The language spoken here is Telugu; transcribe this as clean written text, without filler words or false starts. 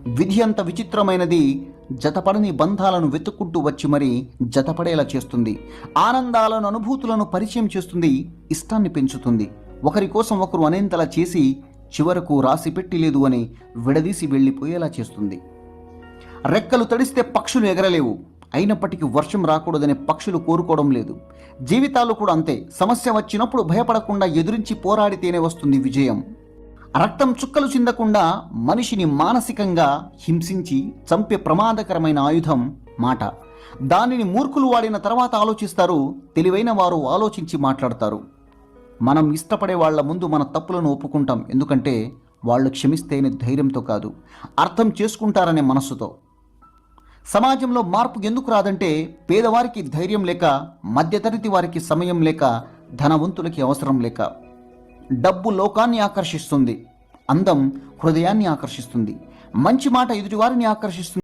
విధి అంత విచిత్రమైనది. జతపడని బంధాలను వెతుక్కుంటూ వచ్చి మరీ జతపడేలా చేస్తుంది. ఆనందాలను, అనుభూతులను పరిచయం చేస్తుంది. ఇష్టాన్ని పెంచుతుంది. ఒకరి కోసం ఒకరు అనేంతలా చేసి చివరకు రాసి పెట్టి లేదు అని విడదీసి వెళ్ళిపోయేలా చేస్తుంది. రెక్కలు తడిస్తే పక్షులు ఎగరలేవు. అయినప్పటికీ వర్షం రాకూడదనే పక్షులు కోరుకోవడం లేదు. జీవితాలు కూడా అంతే. సమస్య వచ్చినప్పుడు భయపడకుండా ఎదురించి పోరాడితేనే వస్తుంది విజయం. రక్తం చుక్కలు చిందకుండా మనిషిని మానసికంగా హింసించి చంపే ప్రమాదకరమైన ఆయుధం మాట. దానిని మూర్ఖులు వాడిన తర్వాత ఆలోచిస్తారు. తెలివైన వారు ఆలోచించి మాట్లాడతారు. మనం ఇష్టపడే వాళ్ల ముందు మన తప్పులను ఒప్పుకుంటాం. ఎందుకంటే వాళ్ళు క్షమిస్తేనే ధైర్యంతో కాదు, అర్థం చేసుకుంటారనే మనస్సుతో. సమాజంలో మార్పు ఎందుకు రాదంటే పేదవారికి ధైర్యం లేక, మధ్యతరగతి వారికి సమయం లేక, ధనవంతులకి అవసరం లేక. డబ్బు లోకాన్ని ఆకర్షిస్తుంది. అందం హృదయాన్ని ఆకర్షిస్తుంది. మంచి మాట ఎదుటివారిని ఆకర్షిస్తుంది.